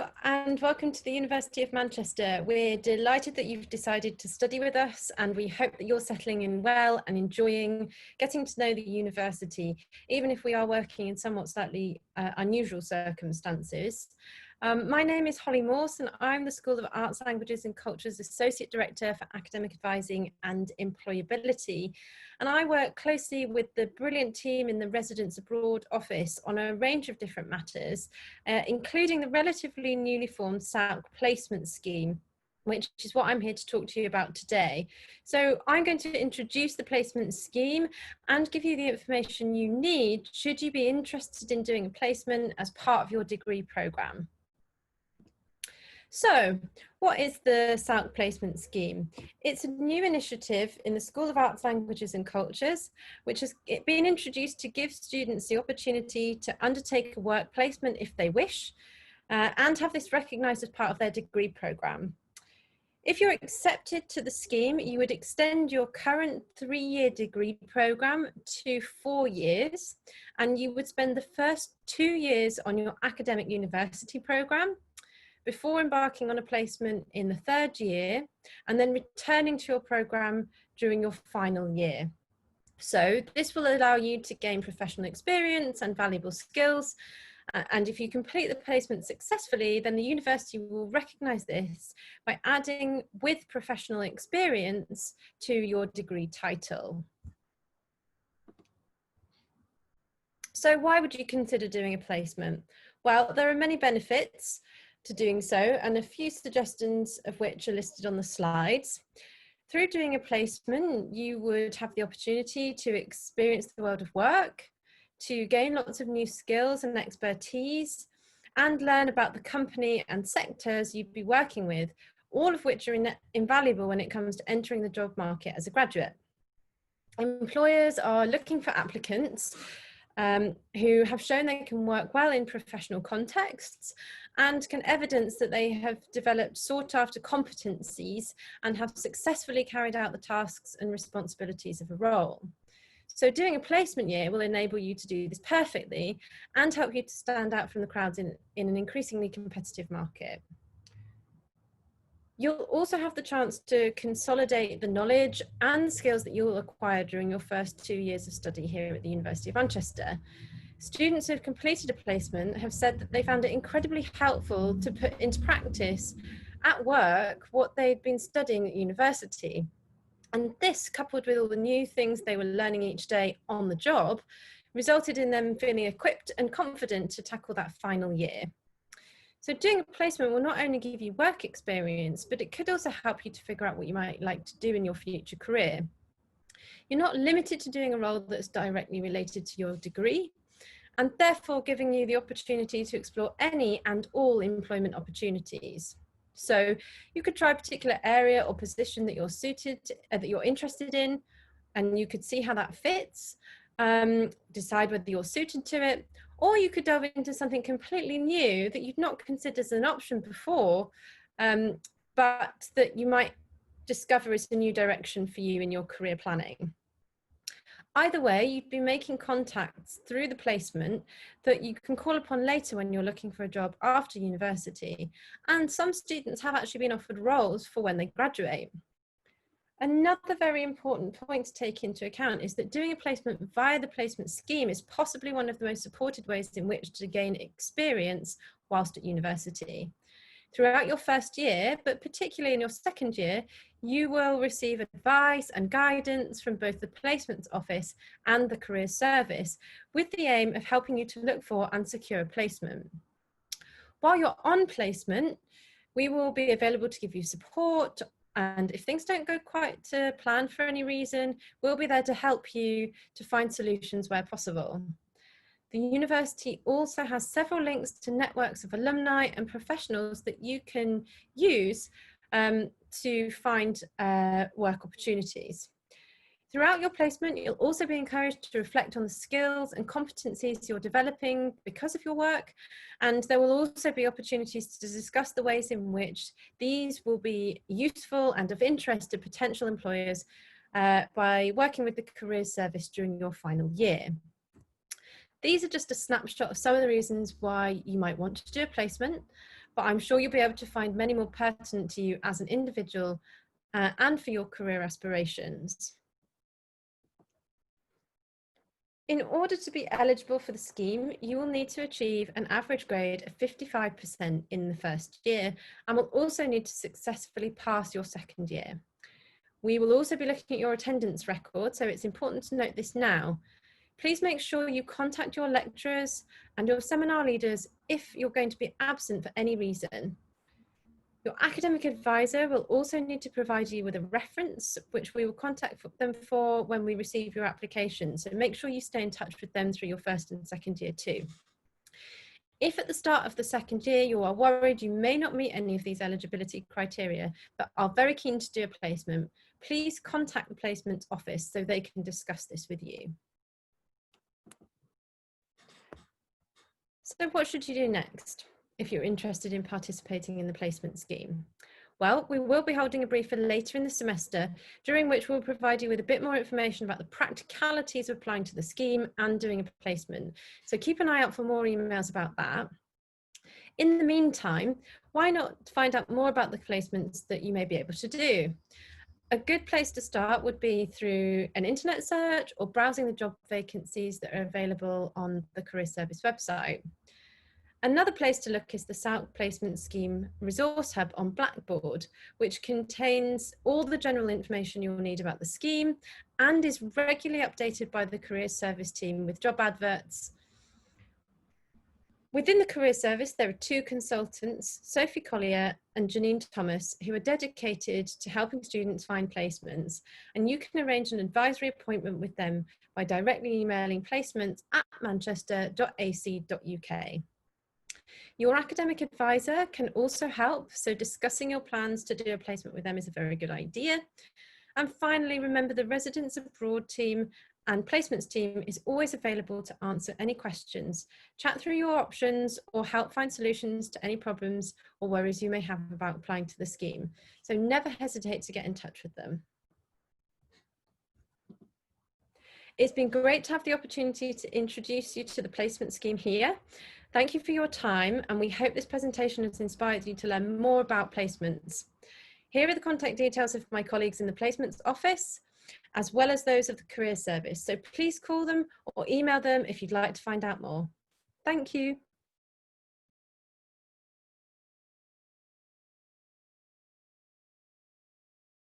Hello and welcome to the University of Manchester. We're delighted that you've decided to study with us, and we hope that you're settling in well and enjoying getting to know the university, even if we are working in somewhat slightly unusual circumstances. My name is Holly Morse and I'm the School of Arts, Languages and Culture's Associate Director for Academic Advising and Employability. And I work closely with the brilliant team in the Residence Abroad office on a range of different matters, including the relatively newly formed SALC placement scheme, which is what I'm here to talk to you about today. So I'm going to introduce the placement scheme and give you the information you need should you be interested in doing a placement as part of your degree programme. So, what is the SALC placement scheme? It's a new initiative in the School of Arts, Languages and Cultures, which has been introduced to give students the opportunity to undertake a work placement if they wish, and have this recognised as part of their degree programme. If you're accepted to the scheme, you would extend your current 3-year degree programme to 4 years, and you would spend the first 2 years on your academic university programme before embarking on a placement in the 3rd year and then returning to your programme during your final year. So this will allow you to gain professional experience and valuable skills. And if you complete the placement successfully, then the university will recognise this by adding with professional experience to your degree title. So why would you consider doing a placement? Well, there are many benefits to doing so, and a few suggestions of which are listed on the slides. Through doing a placement, you would have the opportunity to experience the world of work, to gain lots of new skills and expertise, and learn about the company and sectors you'd be working with, all of which are invaluable when it comes to entering the job market as a graduate. Employers are looking for applicants who have shown they can work well in professional contexts and can evidence that they have developed sought-after competencies and have successfully carried out the tasks and responsibilities of a role. So doing a placement year will enable you to do this perfectly and help you to stand out from the crowds in an increasingly competitive market. You'll also have the chance to consolidate the knowledge and skills that you'll acquire during your first 2 years of study here at the University of Manchester. Students who have completed a placement have said that they found it incredibly helpful to put into practice at work what they'd been studying at university. And this, coupled with all the new things they were learning each day on the job, resulted in them feeling equipped and confident to tackle that final year. So doing a placement will not only give you work experience, but it could also help you to figure out what you might like to do in your future career. You're not limited to doing a role that's directly related to your degree, and therefore giving you the opportunity to explore any and all employment opportunities. So you could try a particular area or position that you're interested in, and you could see how that fits, decide whether you're suited to it, or you could delve into something completely new that you'd not considered as an option before, but that you might discover as a new direction for you in your career planning. Either way, you'd be making contacts through the placement that you can call upon later when you're looking for a job after university. And some students have actually been offered roles for when they graduate. Another very important point to take into account is that doing a placement via the placement scheme is possibly one of the most supported ways in which to gain experience whilst at university. Throughout your first year, but particularly in your 2nd year, you will receive advice and guidance from both the placements office and the career service, with the aim of helping you to look for and secure a placement. While you're on placement, we will be available to give you support, and if things don't go quite to plan for any reason, we'll be there to help you to find solutions where possible. The university also has several links to networks of alumni and professionals that you can use to find work opportunities. Throughout your placement, you'll also be encouraged to reflect on the skills and competencies you're developing because of your work, and there will also be opportunities to discuss the ways in which these will be useful and of interest to potential employers by working with the career service during your final year. These are just a snapshot of some of the reasons why you might want to do a placement, but I'm sure you'll be able to find many more pertinent to you as an individual and for your career aspirations. In order to be eligible for the scheme, you will need to achieve an average grade of 55% in the first year and will also need to successfully pass your second year. We will also be looking at your attendance record, so it's important to note this now. Please make sure you contact your lecturers and your seminar leaders if you're going to be absent for any reason. Your academic advisor will also need to provide you with a reference, which we will contact them for when we receive your application. So make sure you stay in touch with them through your first and second year too. If at the start of the second year you are worried you may not meet any of these eligibility criteria, but are very keen to do a placement, please contact the placement office so they can discuss this with you. So what should you do next if you're interested in participating in the placement scheme? Well, we will be holding a briefing later in the semester, during which we'll provide you with a bit more information about the practicalities of applying to the scheme and doing a placement. So keep an eye out for more emails about that. In the meantime, why not find out more about the placements that you may be able to do? A good place to start would be through an internet search or browsing the job vacancies that are available on the Career Service website. Another place to look is the SALC Placement Scheme Resource Hub on Blackboard, which contains all the general information you'll need about the scheme and is regularly updated by the Career Service team with job adverts. Within the Career Service, there are two consultants, Sophie Collier and Janine Thomas, who are dedicated to helping students find placements, and you can arrange an advisory appointment with them by directly emailing placements@manchester.ac.uk. Your academic advisor can also help, so discussing your plans to do a placement with them is a very good idea. And finally, remember the Residents Abroad team and placements team is always available to answer any questions, chat through your options, or help find solutions to any problems or worries you may have about applying to the scheme. So never hesitate to get in touch with them. It's been great to have the opportunity to introduce you to the placement scheme here. Thank you for your time, and we hope this presentation has inspired you to learn more about placements. Here are the contact details of my colleagues in the placements office, as well as those of the Career Service. So please call them or email them if you'd like to find out more. Thank you.